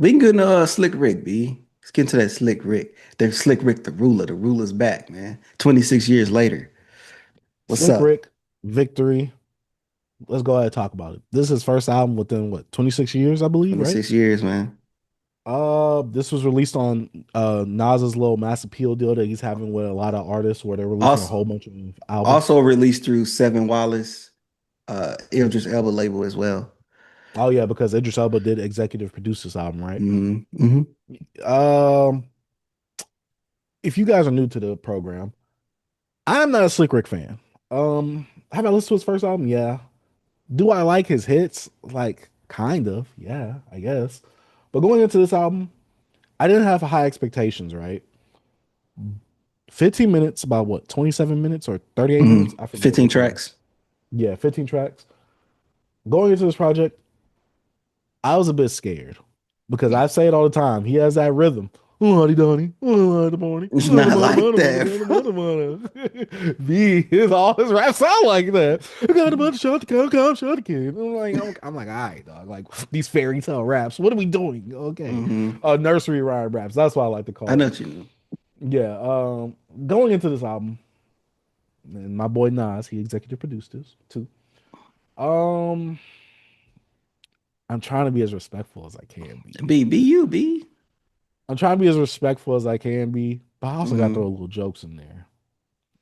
We can go into Slick Rick, B. Let's get into that Slick Rick. There's Slick Rick the ruler. The ruler's back, man. 26 years later. What's Slick up? Rick, Victory. Let's go ahead and talk about it. This is his first album within what, 26 years, I believe, right? 26 years, man. This was released on Nas's little mass appeal deal that he's having with a lot of artists where they're releasing a Also, whole bunch of albums. also released through Seven Wallace, Idris Elba label as well. Oh yeah, because Idris Elba did executive produce this album, right? Mm-hmm. Um, if you guys are new to the program, I'm not a Slick Rick fan. Have I listened to his first album? Yeah. Do I like his hits? Like, kind of, yeah, I guess. But going into this album, I didn't have high expectations, right? 15 minutes, about what, 27 minutes or 38 minutes? I forget 15 which one. tracks. Yeah, 15 tracks. Going into this project, I was a bit scared because I say it all the time. He has that rhythm. Oh, honey, donny. Oh, the morning. It's not like that, bro. B, his all his raps sound like that. I got a bunch of shot to come, shot again. I'm like, all right, dog. Like these fairy tale raps. What are we doing? Okay. Hmm. Nursery rhyme raps. That's what I like to I call know it. what you know. Yeah. Going into this album, and my boy Nas, he executive produced this too. Um, I'm trying to be as respectful as I can be. B you, B. I'm trying to be as respectful as I can be, but I also got to Mm-hmm. throw a little jokes in there.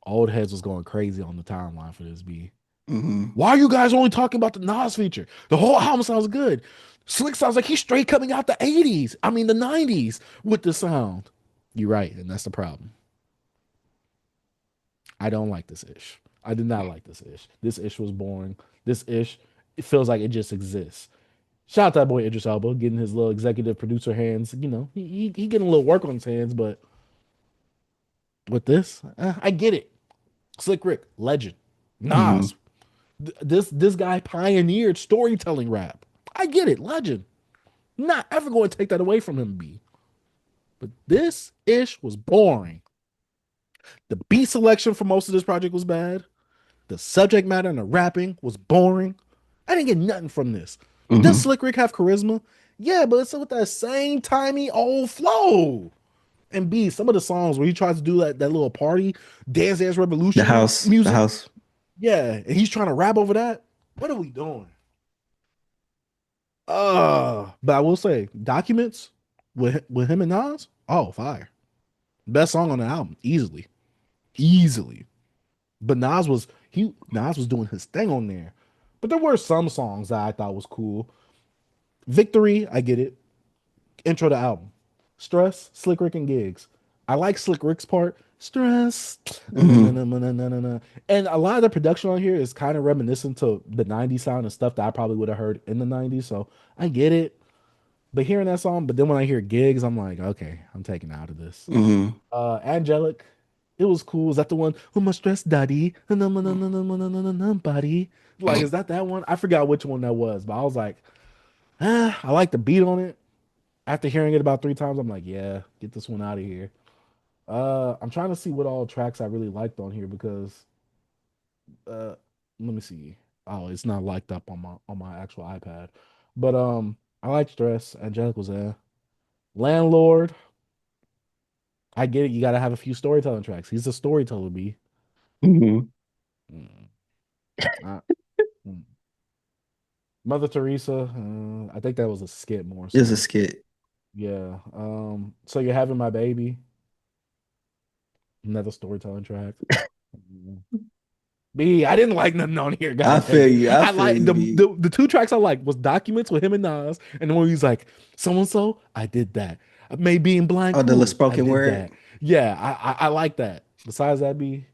Old heads was going crazy on the timeline for this B. Mm-hmm. Why are you guys only talking about the Nas feature? The whole album sounds good. Slick sounds like he's straight coming out the 80s. I mean the 90s with the sound. You're right, and that's the problem. I don't like this ish. I did not like this ish. This ish was boring. This ish, it feels like it just exists. Shout out to that boy Idris Elba getting his little executive producer hands. You know, he getting a little work on his hands, but with this, I get it. Slick Rick, legend. Mm-hmm. Nas, this guy pioneered storytelling rap. I get it, legend. Not ever going to take that away from him, B. But this ish was boring. The beat selection for most of this project was bad. The subject matter and the rapping was boring. I didn't get nothing from this. Does Mm-hmm. Slick Rick have charisma? Yeah, but it's with that same timey old flow. And B, some of the songs where he tries to do that little party, Dance The Revolution house. The music, house. yeah, and he's trying to rap over that. What are we doing? But I will say, Documents with him and Nas, oh, fire. Best song on the album, easily. Easily. But Nas was doing his thing on there. But there were some songs that I thought was cool. Victory, I get it. Intro to album. Stress, Slick Rick and Gigs. I like Slick Rick's part. Stress. Mm-hmm. And a lot of the production on here is kind of reminiscent to the 90s sound and stuff that I probably would have heard in the 90s. So I get it. But hearing that song, but then when I hear Gigs, I'm like, okay, I'm taken out of this. Mm-hmm. Angelic, it was cool. Is that the one? Oh, my stress daddy. Buddy. Like, is that one? I forgot which one that was, but I was like, I like the beat on it. After hearing it about three times, I'm like, yeah, get this one out of here. I'm trying to see what all tracks I really liked on here because uh let me see. Oh, it's not liked up on my actual iPad. But I like Stress. Angelic was there. Landlord, I get it. You gotta have a few storytelling tracks. He's a storyteller, B. Mm-hmm. Mm, uh, mm. Mother Teresa, I think that was a skit more It's a so. skit. Yeah. So you're having my baby, another storytelling track. Mm. B, I didn't like nothing on here. I God dang feel it. you. I I feel like you, B. the two tracks I like was Documents with him and Nas, and the one he's like, so and so, I did that. Maybe being blind, Oh, the cool, I spoken did word. that. Yeah, I like that. Besides that, B,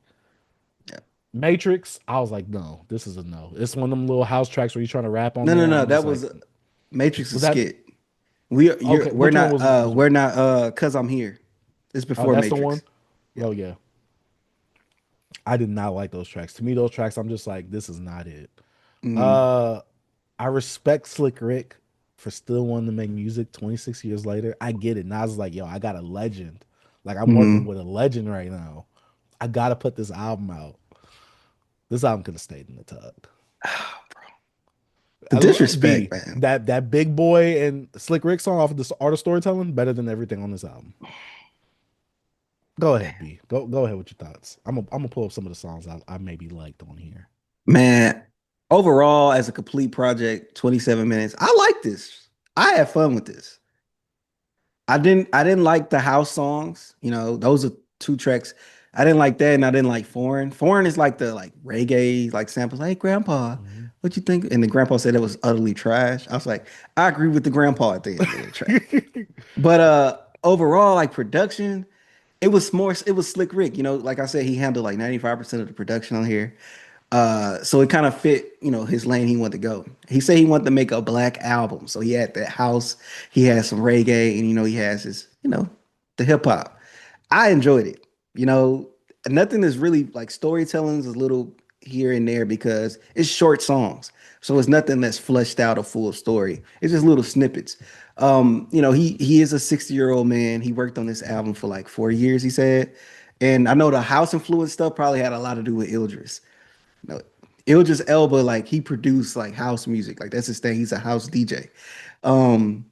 Yeah. Matrix, I was like, no, this is a no. It's one of them little house tracks where you're trying to rap on No, no, there. no. I'm just That like, was Matrix a was that skit. okay? Which one was was it? We're not cause I'm here. It's Oh, before that's the one. Matrix. Yeah. Oh yeah, I did not like those tracks. To me, those tracks, I'm just like, this is not it. Mm-hmm. Uh, I respect Slick Rick for still wanting to make music 26 years later. I get it. Nas is like, yo, I got a legend. Like I'm working Mm-hmm. with a legend right now. I gotta put this album out. This album could have stayed in the tug. The disrespect, B, man. that Big Boy and Slick Rick song off of the Art of Storytelling better than everything on this album. Go ahead, B. Go ahead with your thoughts. I'm gonna pull up some of the songs I maybe liked on here. Man, overall, as a complete project, 27 minutes. I like this. I had fun with this. I didn't like the house songs. You know, those are two tracks. I didn't like that, and I didn't like Foreign. Foreign is like the like reggae like samples. Hey, Grandpa, Mhm. what you think? And the grandpa said it was utterly trash. I was like, I agree with the grandpa at the end of the track. But overall, like production, it was Slick Rick. You know, like I said, he handled like 95% of the production on here. So it kind of fit, you know, his lane he wanted to go. He said he wanted to make a black album. So he had that house, he had some reggae, and you know, he has his, you know, the hip hop. I enjoyed it. You know, nothing is really like storytelling is a little here and there because it's short songs. So it's nothing that's fleshed out or full of story. It's just little snippets. You know, he is a 60-year-old man. He worked on this album for like 4 years, he said. And I know the house influence stuff probably had a lot to do with Idris. No, Idris Elba, like he produced like house music. Like that's his thing. He's a house DJ.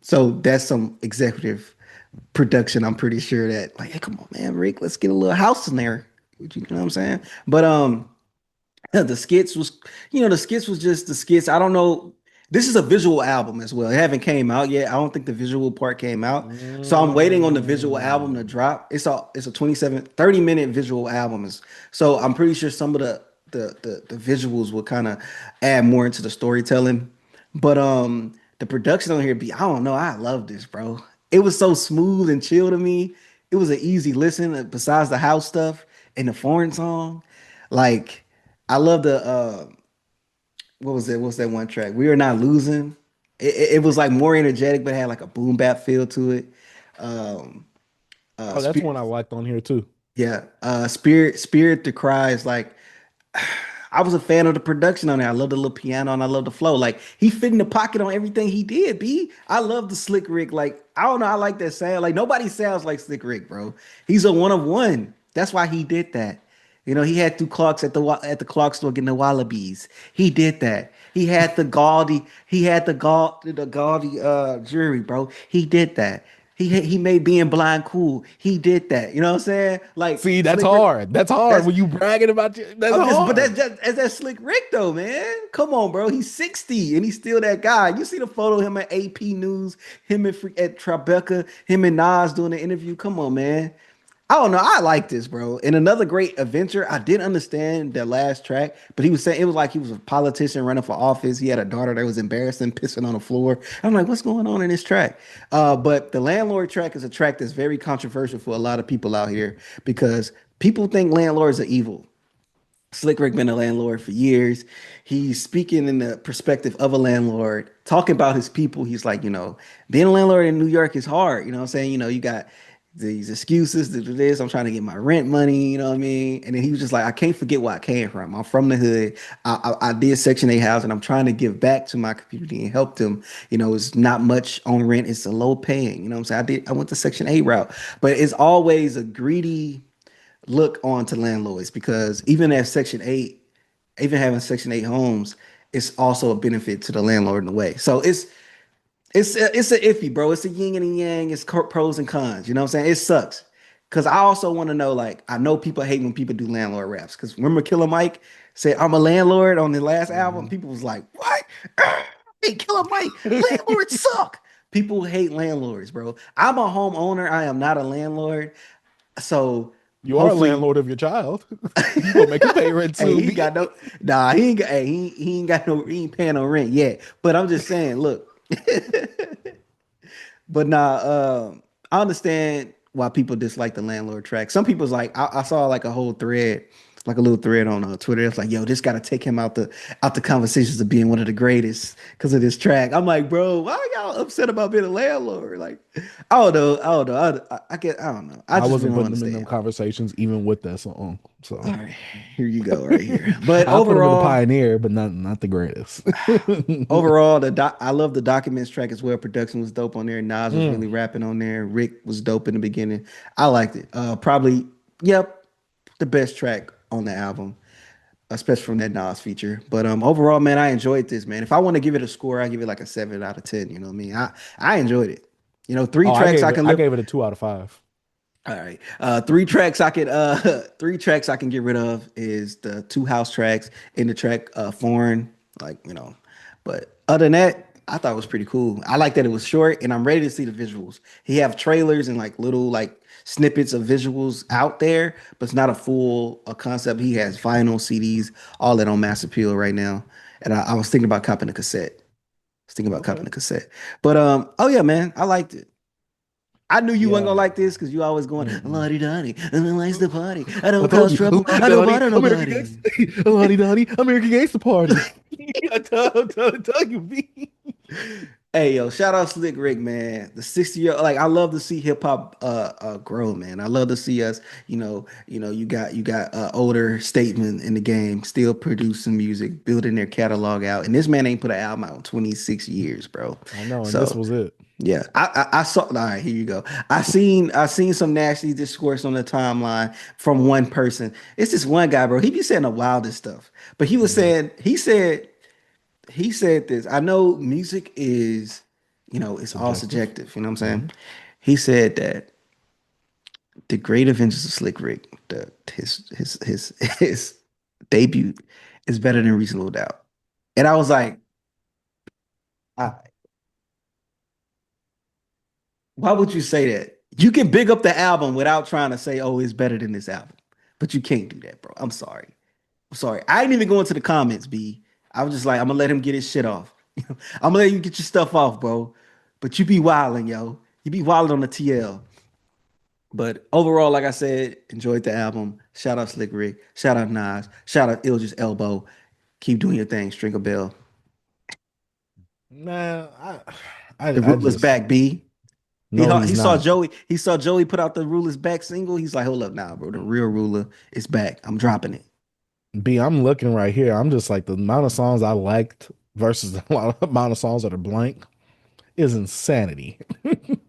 So that's some executive production. I'm pretty sure that like, hey, come on, man, Rick, let's get a little house in there. You know what I'm saying? But yeah, the skits was, you know, the skits was just the skits. I don't know. This is a visual album as well. It haven't came out yet. I don't think the visual part came out. So I'm waiting on the visual album to Mm. drop. It's a 30-minute visual album. So I'm pretty sure some of the visuals will kind of add more into the storytelling. But the production on here be I don't know. I love this, bro. It was so smooth and chill to me. It was an easy listen besides the house stuff and the foreign song. Like I love the what was it? What's that one track? We Are Not Losing. It was like more energetic, but had like a boom bap feel to it. Um, Oh, that's Spirit, one I liked on here too. yeah. Spirit to Cry is like I was a fan of the production on it. I love the little piano and I love the flow. Like he fit in the pocket on everything he did. B. I love the Slick Rick. Like I don't know. I like that sound. Like nobody sounds like Slick Rick, bro. He's a one of one. That's why he did that. You know, he had two clocks at the clock store getting the Wallabies. He did that. He had the gaudy. He had the gaudy jewelry, bro. He did that. He made being blind cool. He did that. You know what I'm saying? Like See, that's Slick Rick. hard. That's hard That's when you bragging about you. That's I'm just, but that's hard. just as that Slick Rick though, man. Come on, bro. He's 60 and he's still that guy. You see the photo of him at AP News, him at Tribeca, him and Nas doing the interview. Come on, man. I don't know. I like this, bro. And another great adventure. I didn't understand that last track, but he was saying it was like he was a politician running for office. He had a daughter that was embarrassing, pissing on the floor. I'm like, what's going on in this track? But the landlord track is a track that's very controversial for a lot of people out here because people think landlords are evil. Slick Rick been a landlord for years. He's speaking in the perspective of a landlord, talking about his people. He's like, you know, being a landlord in New York is hard. You know what I'm saying? You know, you got these excuses to do this. I'm trying to get my rent money. You know what I mean? And then he was just like, I can't forget where I came from. I'm from the hood. I did Section 8 housing. I'm trying to give back to my community and help them. You know, it's not much on rent. It's a low paying. You know what I'm saying? I went the Section 8 route, but it's always a greedy look on to landlords because even at Section 8, even having Section 8 homes, it's also a benefit to the landlord in a way. So it's a iffy, bro. It's a yin and a yang. It's pros and cons. You know what I'm saying? It sucks. Cause I also want to know, like, I know people hate when people do landlord raps. Cause remember Killer Mike said, I'm a landlord on the last album? Mhm. People was like, what? Hey, Killer Mike, landlords suck. People hate landlords, bro. I'm a homeowner. I am not a landlord. So You are a hopefully landlord of your child. You gonna make him pay rent hey, too, he B. got no, nah, he ain't got, hey, he ain't got no, he ain't paying no rent yet. But I'm just saying, look, but I understand why people dislike the landlord track. Some people's like, I saw like a whole thread, like a little thread on Twitter. It's like, yo, this got to take him out the conversations of being one of the greatest because of this track. I'm like, bro, why are y'all upset about being a landlord? Like, I don't know. I get, I don't know. I I just wasn't really don't putting them in them understand. conversations even with that song. All So right, here you go, right here. But I put him in the overall, pioneer, but not the greatest. overall, I love the documents track as well. Production was dope on there. Nas was Mm. really rapping on there. Rick was dope in the beginning. I liked it. Probably, yep, the best track on the album. especially from that Nas feature. But overall, man, I enjoyed this, man. If I want to give it a score, I give it like a 7 out of 10. You know what I mean? I enjoyed it. Three Oh, I tracks gave I it can I live. gave it a 2 out of 5. All right. Three tracks I could three tracks I can get rid of is the two house tracks and the track foreign. Like. But other than that, I thought it was pretty cool. I like that it was short and I'm ready to see the visuals. He have trailers and like little like snippets of visuals out there, but it's not a full a concept. He has vinyl CDs, all that on Mass Appeal right now. And I was thinking about copping a cassette. I was thinking about Okay. copping a cassette. But oh yeah, man, I liked it. I knew you weren't Yeah. gonna like this because you always going Mm-mm. lottie dottie. I don't like the party. I I don't told cause you, trouble. Lottie I don't Dottie, bother American nobody. Gangster, Lottie Dottie, American Gangster Party. I tell you, B. Hey yo, shout out Slick Rick, man. The 60-year, like I love to see hip hop grow, man. I love to see us, you got older statement in the game, still producing music, building their catalog out. And this man ain't put an album out in 26 years, bro. I know, and this So was it. yeah, I saw. All right, here you go. I seen some nasty discourse on the timeline from one person. It's this one guy, bro. He be saying the wildest stuff. But he was Mhm. saying he said this. I know music is, it's all Subjective. subjective. You know what I'm saying? Hmm. He said that the Great Adventures of Slick Rick, his debut, is better than Reasonable Doubt. And I was like, I, why would you say that? You can big up the album without trying to say, "Oh, it's better than this album," but you can't do that, bro. I'm sorry. I'm sorry. I didn't even go into the comments, B. I was just like, I'm gonna let him get his shit off. I'm gonna let you get your stuff off, bro. But you be wilding, yo. You be wilding on the TL. But overall, like I said, enjoyed the album. Shout out Slick Rick. Shout out Nas. Shout out Ilja's Elbow. Keep doing your thing. String a bell. Man, The I rule is just back, B. He no, he's he saw not. Joey. He saw Joey put out the Ruler's back single. He's like, hold up now, bro. The real ruler is back. I'm dropping it. B, I'm looking right here. I'm just like the amount of songs I liked versus the amount of songs that are blank is insanity.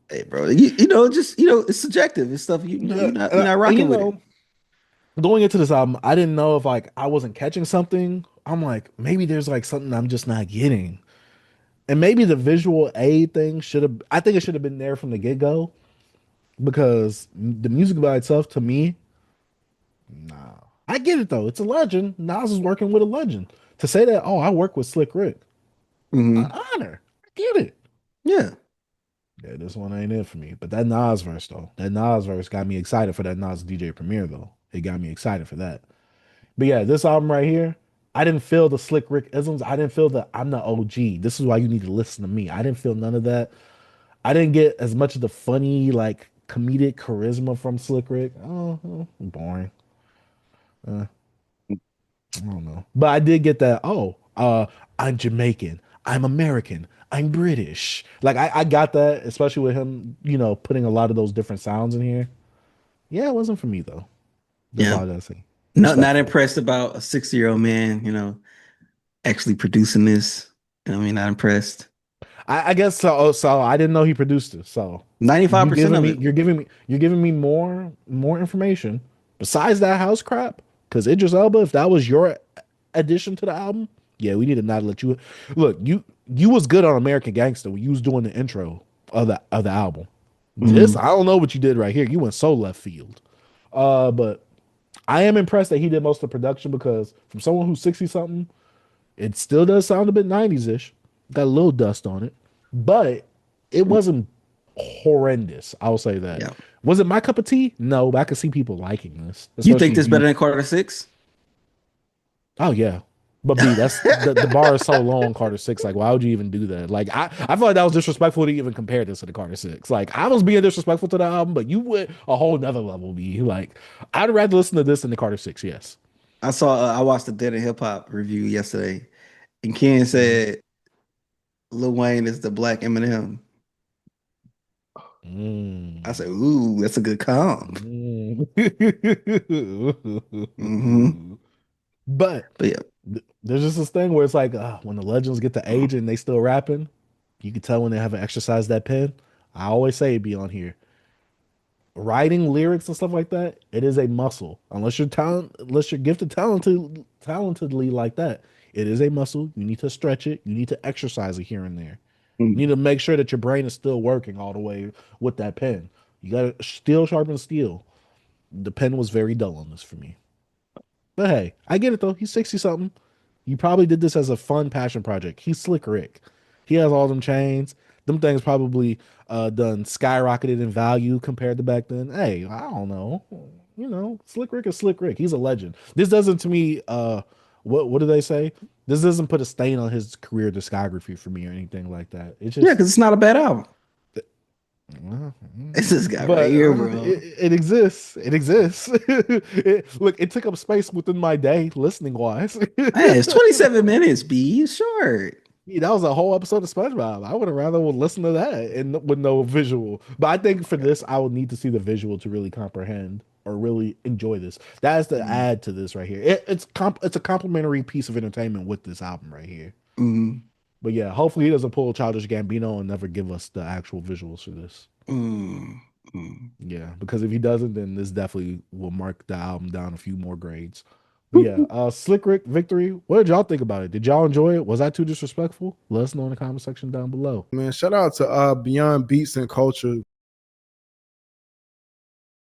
Hey, bro. Just it's subjective. It's stuff you're not you're not And rocking with it. going into this album, I didn't know if like I wasn't catching something. I'm like, maybe there's like something I'm just not getting. And maybe the visual aid thing should have, I think it should have been there from the get go because the music by itself to me, nah. I get it though. It's a legend. Nas is working with a legend. To say that, oh, I work with Slick Rick, an Hmm. honor. I get it. Yeah. Yeah, this one ain't it for me. But that Nas verse though, that Nas verse got me excited for that Nas DJ premiere though. It got me excited for that. But yeah, this album right here, I didn't feel the Slick Rick isms. I didn't feel the I'm the OG. This is why you need to listen to me. I didn't feel none of that. I didn't get as much of the funny, like comedic charisma from Slick Rick. Boring. Uh, I don't know. But I did get that. I'm Jamaican. I'm American. I'm British. Like I got that, especially with him, putting a lot of those different sounds in here. Yeah, it wasn't for me though. That's Yeah. all I gotta say. Not Respectfully. impressed about a 60-year-old man, actually producing this. I mean, not impressed. I guess so. Oh, so I didn't know he produced it. So 95% of it. you're giving me more information besides that house crap. Because Idris Elba, if that was your addition to the album, yeah, we need to not let you look. You was good on American Gangster when you was doing the intro of the album. This Mhm. I don't know what you did right here. You went so left field. But I am impressed that he did most of the production because from someone who's 60 something, it still does sound a bit 90s ish. Got a little dust on it, but it wasn't horrendous. I'll say that. Yeah. Was it my cup of tea? No, but I could see people liking this, You think especially if this you. better than Carter 6? Oh yeah, but B, that's the bar is so low on Carter Six. Like, why would you even do that? Like, I feel like that was disrespectful to even compare this to the Carter Six. Like, I was being disrespectful to the album, but you went a whole nother level. B, like, I'd rather listen to this than the Carter Six. Yes. I watched the Dead and Hip Hop review yesterday, and Ken said Lil Wayne is the black Eminem. I Mm. said, ooh, that's a good comp. Mm. Hmm. But But yeah, there's just this thing where it's like when the legends get to age and they still rapping, you can tell when they haven't exercised that pen. I always say it be on here. writing lyrics and stuff like that, it is a muscle. Unless you're gifted talentedly like that, it is a muscle. You need to stretch it. You need to exercise it here and there. You need to make sure that your brain is still working all the way with that pen. You got to steel sharpen steel. The pen was very dull on this for me. But hey, I get it though. He's 60 something. You probably did this as a fun passion project. He's Slick Rick. He has all them chains. Them things probably done skyrocketed in value compared to back then. Hey, I don't know. You know, Slick Rick is Slick Rick. He's a legend. This doesn't to me what do they say? This doesn't put a stain on his career discography for me or anything like that. It's Yeah, just because it's not a bad album. well, It's this guy but right here, bro. it exists. It exists. Look, it took up space within my day listening wise. Hey, it's 27 minutes, B. It's short. Yeah, that was a whole episode of SpongeBob. I would have rather would listen to that and with no visual. But I think for this, I would need to see the visual to really comprehend or really enjoy this. That is the add to this right here. It's a complimentary piece of entertainment with this album right here. Mm, But yeah, hopefully he doesn't pull Childish Gambino and never give us the actual visuals for this. mm, mm. Yeah, because if he doesn't, then this definitely will mark the album down a few more grades. But yeah, Slick Rick Victory. What did y'all think about it? Did y'all enjoy it? Was I too disrespectful? Let us know in the comment section down below. Man, shout out to Beyond Beats and Culture.